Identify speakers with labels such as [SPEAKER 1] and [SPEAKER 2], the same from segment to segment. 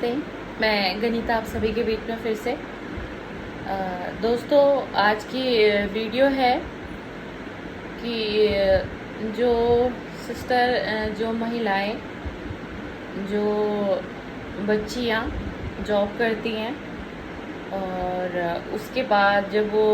[SPEAKER 1] नमस्ते। मैं गनीता आप सभी के बीच में फिर से। दोस्तों, आज की वीडियो है कि जो सिस्टर, जो महिलाएं, जो बच्चियां जॉब करती हैं और उसके बाद जब वो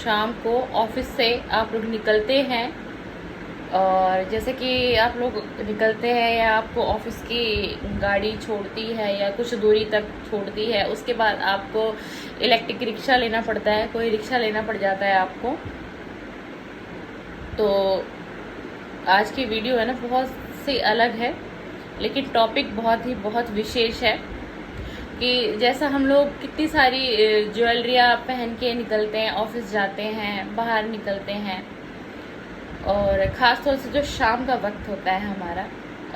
[SPEAKER 1] शाम को ऑफिस से आप लोग निकलते हैं और जैसे कि आप लोग निकलते हैं या आपको ऑफिस की गाड़ी छोड़ती है या कुछ दूरी तक छोड़ती है, उसके बाद आपको इलेक्ट्रिक रिक्शा लेना पड़ता है, कोई रिक्शा लेना पड़ जाता है आपको। तो आज की वीडियो है ना बहुत सी अलग है, लेकिन टॉपिक बहुत विशेष है कि जैसा हम लोग कितनी सारी ज्वेलरियाँ पहन के निकलते हैं, ऑफिस जाते हैं, बाहर निकलते हैं, और ख़ास तौर से जो शाम का वक्त होता है हमारा,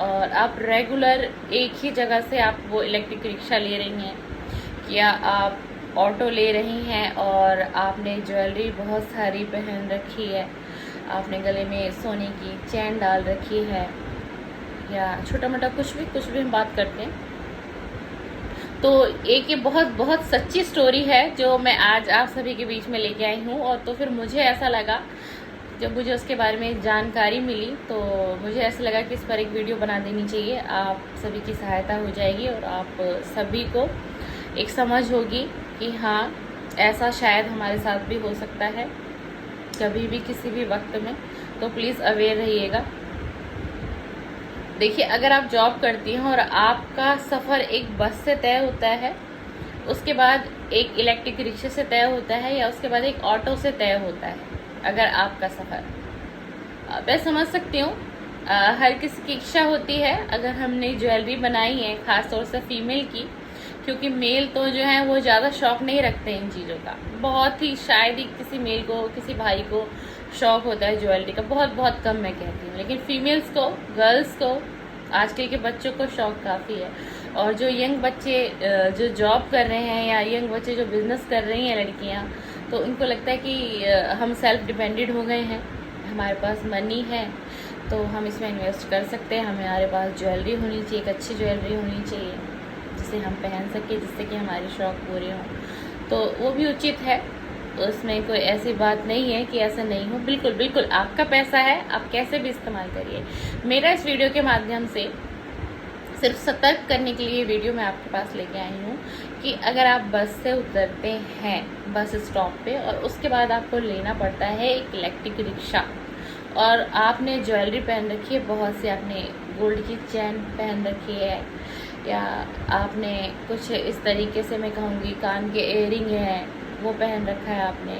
[SPEAKER 1] और आप रेगुलर एक ही जगह से आप वो इलेक्ट्रिक रिक्शा ले रही हैं या आप ऑटो ले रही हैं और आपने ज्वेलरी बहुत सारी पहन रखी है, आपने गले में सोने की चैन डाल रखी है या छोटा मोटा कुछ भी हम बात करते हैं। तो एक ये बहुत सच्ची स्टोरी है जो मैं आज आप सभी के बीच में लेके आई हूँ। और तो फिर मुझे ऐसा लगा, जब मुझे उसके बारे में जानकारी मिली तो मुझे ऐसा लगा कि इस पर एक वीडियो बना देनी चाहिए। आप सभी की सहायता हो जाएगी और आप सभी को एक समझ होगी कि हाँ, ऐसा शायद हमारे साथ भी हो सकता है कभी भी किसी भी वक्त में। तो प्लीज़ अवेयर रहिएगा। देखिए, अगर आप जॉब करती हैं और आपका सफ़र एक बस से तय होता है, उसके बाद एक इलेक्ट्रिक रिक्शे से तय होता है या उसके बाद एक ऑटो से तय होता है, अगर आपका सफ़र, मैं समझ सकती हूँ हर किसी की इच्छा होती है अगर हमने ज्वेलरी बनाई है, ख़ास तौर से फीमेल की, क्योंकि मेल तो जो है वो ज़्यादा शौक़ नहीं रखते इन चीज़ों का। बहुत ही शायद ही किसी मेल को, किसी भाई को शौक़ होता है ज्वेलरी का, बहुत कम मैं कहती हूँ। लेकिन फीमेल्स को, गर्ल्स को, आजकल के बच्चों को शौक़ काफ़ी है। और जो यंग बच्चे जो जॉब कर रहे हैं या यंग बच्चे जो बिज़नेस कर रही हैं लड़कियाँ, तो उनको लगता है कि हम सेल्फ डिपेंडेंट हो गए हैं, हमारे पास मनी है तो हम इसमें इन्वेस्ट कर सकते हैं, हमारे पास ज्वेलरी होनी चाहिए, एक अच्छी ज्वेलरी होनी चाहिए जिसे हम पहन सकें, जिससे कि हमारे शौक़ पूरे हों। तो वो भी उचित है, उसमें कोई ऐसी बात नहीं है कि ऐसा नहीं हो। बिल्कुल आपका पैसा है, आप कैसे भी इस्तेमाल करिए। मेरा इस वीडियो के माध्यम से सिर्फ सतर्क करने के लिए वीडियो मैं आपके पास लेके आई हूँ कि अगर आप बस से उतरते हैं बस स्टॉप पे और उसके बाद आपको लेना पड़ता है एक इलेक्ट्रिक रिक्शा और आपने ज्वेलरी पहन रखी है, बहुत सी आपने गोल्ड की चैन पहन रखी है या आपने कुछ इस तरीके से, मैं कहूँगी कान के इयरिंग है वो पहन रखा है आपने।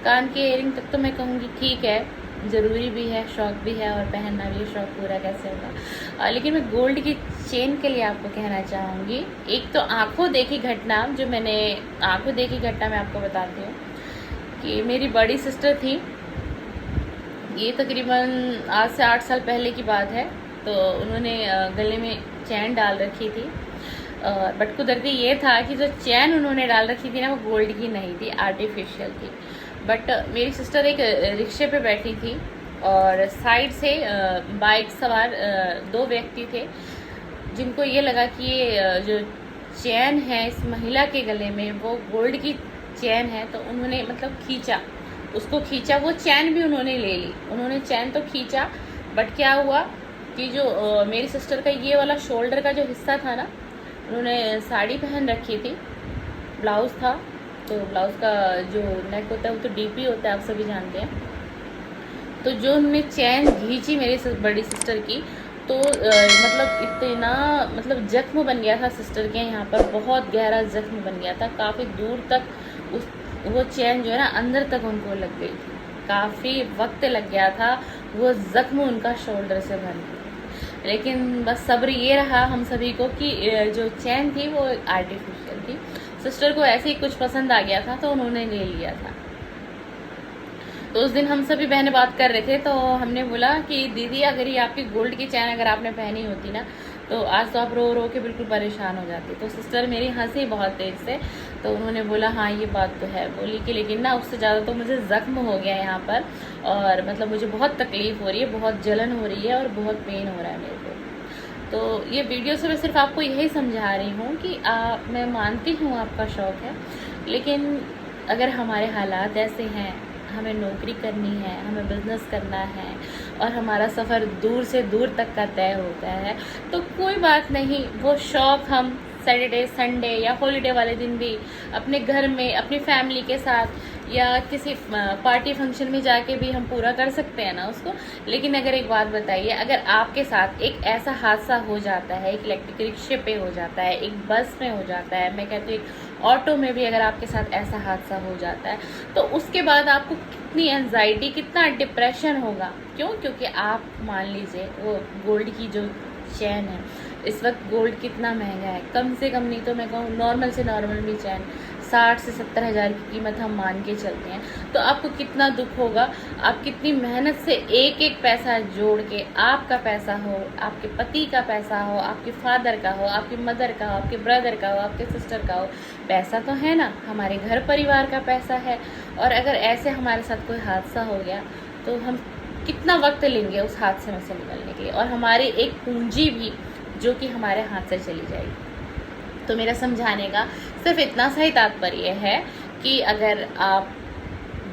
[SPEAKER 1] कान के इयरिंग तक तो मैं कहूँगी ठीक है, ज़रूरी भी है, शौक़ भी है और पहनना भी, शौक़ पूरा कैसे होगा। लेकिन मैं गोल्ड की चेन के लिए आपको कहना चाहूँगी, एक तो आंखों देखी घटना, जो मैंने आंखों देखी घटना मैं आपको बताती हूँ कि मेरी बड़ी सिस्टर थी, ये तकरीबन आज से 8 साल पहले की बात है। तो उन्होंने गले में चैन डाल रखी थी, बट कुदरती ये था कि जो चैन उन्होंने डाल रखी थी ना, वो गोल्ड की नहीं थी, आर्टिफिशियल थी। बट मेरी सिस्टर एक रिक्शे पे बैठी थी और साइड से बाइक सवार 2 व्यक्ति थे, जिनको ये लगा कि ये जो चैन है इस महिला के गले में वो गोल्ड की चैन है। तो उन्होंने मतलब खींचा, वो चैन भी उन्होंने ले ली। उन्होंने चैन तो खींचा, बट क्या हुआ कि जो मेरी सिस्टर का ये वाला शोल्डर का जो हिस्सा था ना, उन्होंने साड़ी पहन रखी थी, ब्लाउज़ था, तो ब्लाउज़ का जो नेक होता है वो तो डीपी होता है, आप सभी जानते हैं। तो जो उन्होंने चैन खींची मेरी बड़ी सिस्टर की, तो मतलब इतना मतलब जख्म बन गया था सिस्टर के यहाँ पर, बहुत गहरा जख्म बन गया था, काफ़ी दूर तक वो चैन जो है ना अंदर तक उनको लग गई थी, काफ़ी वक्त लग गया था वो जख्म उनका शोल्डर से भरने। लेकिन बस सब्र ये रहा हम सभी को कि जो चैन थी वो आर्टिफिशियल थी। सिस्टर को ऐसे ही कुछ पसंद आ गया था तो उन्होंने ले लिया था। तो उस दिन हम सभी बहनें बात कर रहे थे, तो हमने बोला कि दीदी, अगर ये आपकी गोल्ड की चैन अगर आपने पहनी होती ना, तो आज तो आप रो रो के बिल्कुल परेशान हो जाती। तो सिस्टर मेरी हंसी बहुत तेज़ से, तो उन्होंने बोला हाँ ये बात तो है। बोली कि लेकिन ना उससे ज़्यादा तो मुझे ज़ख्म हो गया है यहाँ पर, और मतलब मुझे बहुत तकलीफ़ हो रही है, बहुत जलन हो रही है और बहुत पेन हो रहा है मेरे को। तो ये वीडियो से मैं सिर्फ आपको यही समझा रही हूँ कि मैं मानती हूँ आपका शौक़ है, लेकिन अगर हमारे हालात ऐसे हैं, हमें नौकरी करनी है, हमें बिज़नेस करना है और हमारा सफ़र दूर से दूर तक का तय होता है, तो कोई बात नहीं, वो शौक़ हम सैटरडे संडे या हॉलीडे वाले दिन भी अपने घर में अपनी फैमिली के साथ या किसी पार्टी फंक्शन में जाके भी हम पूरा कर सकते हैं ना उसको। लेकिन अगर एक बात बताइए, अगर आपके साथ एक ऐसा हादसा हो जाता है, एक इलेक्ट्रिक रिक्शे पे हो जाता है, एक बस में हो जाता है, मैं कहती हूँ एक ऑटो में भी अगर आपके साथ ऐसा हादसा हो जाता है, तो उसके बाद आपको कितनी एंजाइटी, कितना डिप्रेशन होगा। क्यों? क्योंकि आप मान लीजिए वो गोल्ड की जो चैन है, इस वक्त गोल्ड कितना महंगा है, कम से कम नहीं तो मैं कहूँ नॉर्मल से नॉर्मल भी चैन 60 से 70 हज़ार की कीमत हम मान के चलते हैं, तो आपको कितना दुख होगा। आप कितनी मेहनत से एक एक पैसा जोड़ के, आपका पैसा हो, आपके पति का पैसा हो, आपके फादर का हो, आपकी मदर का हो, आपके ब्रदर का हो, आपके सिस्टर का हो, पैसा तो है ना, हमारे घर परिवार का पैसा है। और अगर ऐसे हमारे साथ कोई हादसा हो गया तो हम कितना वक्त लेंगे उस हादसे में से निकलने के लिए, और हमारी एक पूंजी भी जो कि हमारे हाथ से चली जाएगी। तो मेरा समझाने का सिर्फ इतना सा ही तात्पर्य है कि अगर आप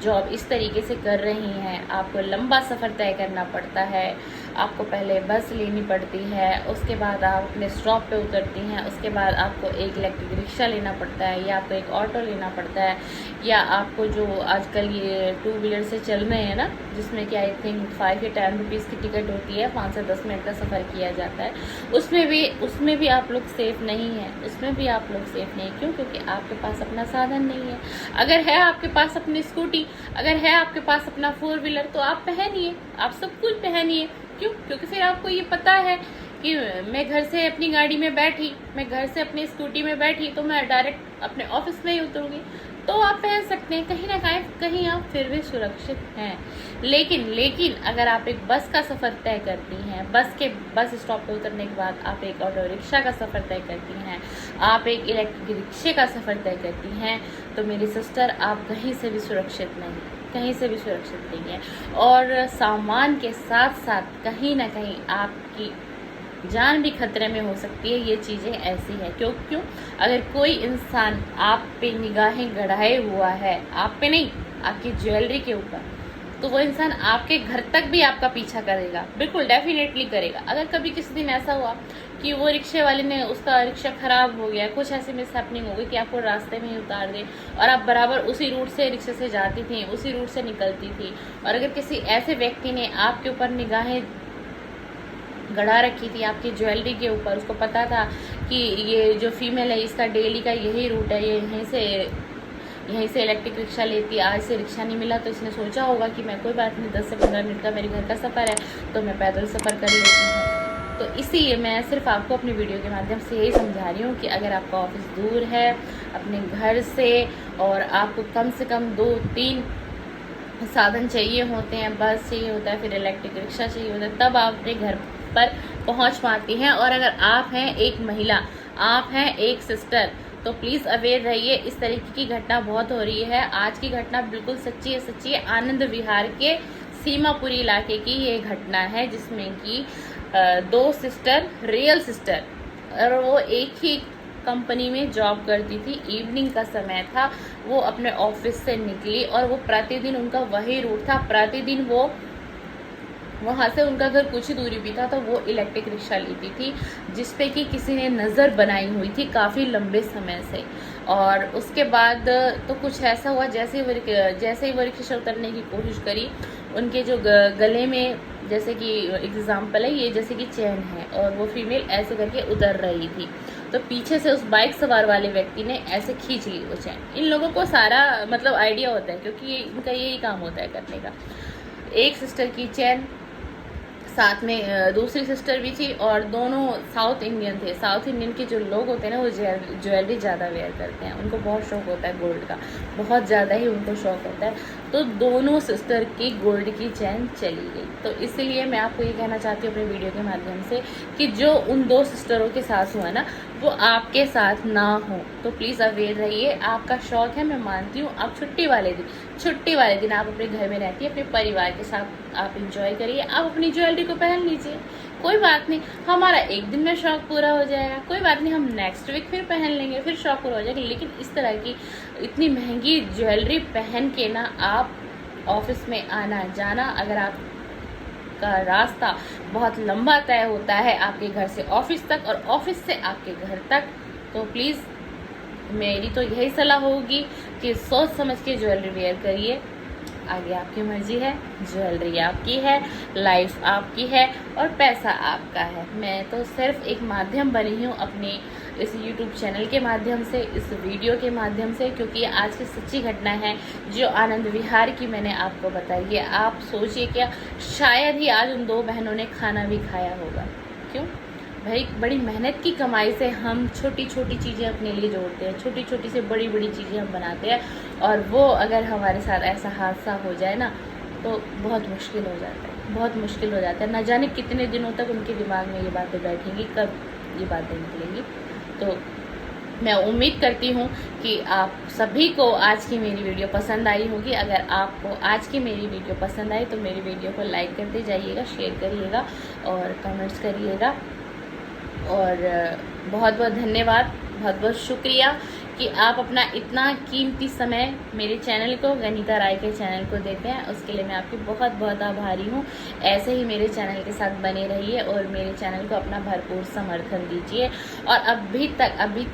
[SPEAKER 1] जॉब इस तरीके से कर रही हैं, आपको लंबा सफ़र तय करना पड़ता है, आपको पहले बस लेनी पड़ती है, उसके बाद आप अपने स्टॉप पे उतरती हैं, उसके बाद आपको एक इलेक्ट्रिक रिक्शा लेना पड़ता है या आपको एक ऑटो लेना पड़ता है, या आपको जो आजकल ये 2 व्हीलर से चल रहे हैं ना, जिसमें कि आई थिंक 5 या 10 रुपीज़ की टिकट होती है, 5 से 10 मिनट का सफ़र किया जाता है, उसमें भी आप लोग सेफ़ नहीं हैं, उसमें भी आप लोग सेफ़ नहीं। क्यों? क्योंकि आपके पास अपना साधन नहीं है। अगर है आपके पास अपनी स्कूटी, अगर है आपके पास अपना 4 व्हीलर, तो आप पहनिए, आप सब कुछ पहनिए। क्यों? क्योंकि फिर आपको ये पता है कि मैं घर से अपनी गाड़ी में बैठी, मैं घर से अपनी स्कूटी में बैठी, तो मैं डायरेक्ट अपने ऑफिस में ही उतरूँगी, तो आप पहन सकते हैं। कहीं ना कहीं आप फिर भी सुरक्षित हैं। लेकिन अगर आप एक बस का सफ़र तय करती हैं, बस स्टॉप पे उतरने के बाद आप एक ऑटो रिक्शा का सफ़र तय करती हैं, आप एक इलेक्ट्रिक रिक्शे का सफ़र तय करती हैं, तो मेरी सिस्टर आप कहीं से भी सुरक्षित नहीं, कहीं से भी सुरक्षित नहीं है। और सामान के साथ साथ कहीं ना कहीं आपकी जान भी खतरे में हो सकती है। ये चीज़ें ऐसी हैं। क्यों? अगर कोई इंसान आप पे निगाहें गड़ाए हुआ है, आप पे नहीं, आपकी ज्वेलरी के ऊपर, तो वो इंसान आपके घर तक भी आपका पीछा करेगा, बिल्कुल डेफिनेटली करेगा। अगर कभी किसी दिन ऐसा हुआ कि वो रिक्शे वाले ने, उसका रिक्शा ख़राब हो गया, कुछ ऐसी मिसहैपनिंग हो गई कि आपको रास्ते में ही उतार दे, और आप बराबर उसी रूट से रिक्शे से जाती थी, उसी रूट से निकलती थी, और अगर किसी ऐसे व्यक्ति ने आपके ऊपर निगाहें गड़ा रखी थी आपकी ज्वेलरी के ऊपर, उसको पता था कि ये जो फीमेल है इसका डेली का यही रूट है, ये यहीं से इलेक्ट्रिक रिक्शा लेती है, आज से रिक्शा नहीं मिला, तो इसने सोचा होगा कि मैं कोई बात नहीं, 10 से 15 मिनट का मेरे घर का सफ़र है, तो मैं पैदल सफ़र कर लेती हूँ। तो इसीलिए मैं सिर्फ आपको अपनी वीडियो के माध्यम से यही समझा रही हूँ कि अगर आपका ऑफिस दूर है अपने घर से, और आपको कम से कम 2-3 साधन चाहिए होते हैं, बस चाहिए होता है, फिर इलेक्ट्रिक रिक्शा चाहिए होता है, तब आप अपने घर पर पहुंच पाती हैं। और अगर आप हैं एक महिला, आप हैं एक सिस्टर, तो प्लीज़ अवेयर रहिए। इस तरीके की घटना बहुत हो रही है। आज की घटना बिल्कुल सच्ची है। आनंद विहार के सीमापुरी इलाके की ये घटना है, जिसमें कि 2 सिस्टर, रियल सिस्टर, और वो एक ही कंपनी में जॉब करती थी। इवनिंग का समय था, वो अपने ऑफिस से निकली और वो प्रतिदिन, उनका वही रूट था, प्रतिदिन वो वहाँ से, उनका घर कुछ ही दूरी भी था, तो वो इलेक्ट्रिक रिक्शा लेती थी, जिस पे कि किसी ने नज़र बनाई हुई थी काफ़ी लंबे समय से। और उसके बाद तो कुछ ऐसा हुआ, जैसे ही वो रिक्शा उतरने की कोशिश करी, उनके जो गले में, जैसे कि एग्जाम्पल है ये, जैसे कि चैन है, और वो फीमेल ऐसे करके उतर रही थी, तो पीछे से उस बाइक सवार वाले व्यक्ति ने ऐसे खींच ली वो चैन। इन लोगों को सारा मतलब आइडिया होता है, क्योंकि इनका यही काम होता है करने का। एक सिस्टर की चैन, साथ में दूसरी सिस्टर भी थी, और दोनों साउथ इंडियन थे। साउथ इंडियन के जो लोग होते हैं ना, वो ज्वेलरी ज़्यादा वेयर करते हैं, उनको बहुत शौक होता है गोल्ड का, बहुत ज़्यादा ही उनको शौक होता है। तो दोनों सिस्टर की गोल्ड की चैन चली गई। तो इसलिए मैं आपको ये कहना चाहती हूँ अपने वीडियो के माध्यम से कि जो उन 2 सिस्टरों के साथ हुआ ना, वो आपके साथ ना हो। तो प्लीज़ अवेयर रहिए। आपका शौक है, मैं मानती हूँ, आप छुट्टी वाले दिन आप अपने घर में रहती है, अपने परिवार के साथ आप इंजॉय करिए, आप अपनी ज्वेलरी को पहन लीजिए, कोई बात नहीं। हमारा एक दिन में शौक पूरा हो जाएगा, कोई बात नहीं, हम नेक्स्ट वीक फिर पहन लेंगे, फिर शौक पूरा हो जाएगा। लेकिन इस तरह की इतनी महंगी ज्वेलरी पहन के ना आप ऑफिस में आना जाना, अगर आप का रास्ता बहुत लंबा तय होता है आपके घर से ऑफिस तक और ऑफिस से आपके घर तक, तो प्लीज़ मेरी तो यही सलाह होगी कि सोच समझ के ज्वेलरी वेयर करिए। आगे आपकी मर्जी है, ज्वेलरी आपकी है, लाइफ आपकी है और पैसा आपका है। मैं तो सिर्फ एक माध्यम बनी हूँ अपने इस YouTube चैनल के माध्यम से, इस वीडियो के माध्यम से, क्योंकि आज की सच्ची घटना है जो आनंद विहार की मैंने आपको बताई है। आप सोचिए क्या, शायद ही आज उन 2 बहनों ने खाना भी खाया होगा। क्यों भाई? बड़ी मेहनत की कमाई से हम छोटी छोटी चीज़ें अपने लिए जोड़ते हैं, छोटी छोटी से बड़ी बड़ी चीज़ें हम बनाते हैं, और वो अगर हमारे साथ ऐसा हादसा हो जाए ना तो बहुत मुश्किल हो जाता है, बहुत मुश्किल हो जाता है। ना जाने कितने दिनों तक उनके दिमाग में ये बातें बैठेंगी, कब ये बातें निकलेंगी। तो मैं उम्मीद करती हूँ कि आप सभी को आज की मेरी वीडियो पसंद आई होगी। अगर आपको आज की मेरी वीडियो पसंद आई तो मेरी वीडियो को लाइक करते जाइएगा, शेयर करिएगा और कमेंट्स करिएगा। और बहुत बहुत धन्यवाद, बहुत बहुत शुक्रिया कि आप अपना इतना कीमती समय मेरे चैनल को, गनीता राय के चैनल को देते हैं। उसके लिए मैं आपकी बहुत बहुत आभारी हूँ। ऐसे ही मेरे चैनल के साथ बने रहिए और मेरे चैनल को अपना भरपूर समर्थन दीजिए। और अभी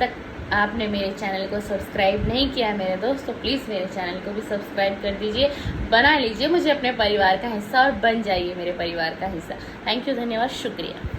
[SPEAKER 1] तक आपने मेरे चैनल को सब्सक्राइब नहीं किया है मेरे दोस्त, तो प्लीज़ मेरे चैनल को भी सब्सक्राइब कर दीजिए, बना लीजिए मुझे अपने परिवार का हिस्सा और बन जाइए मेरे परिवार का हिस्सा। थैंक यू, धन्यवाद, शुक्रिया।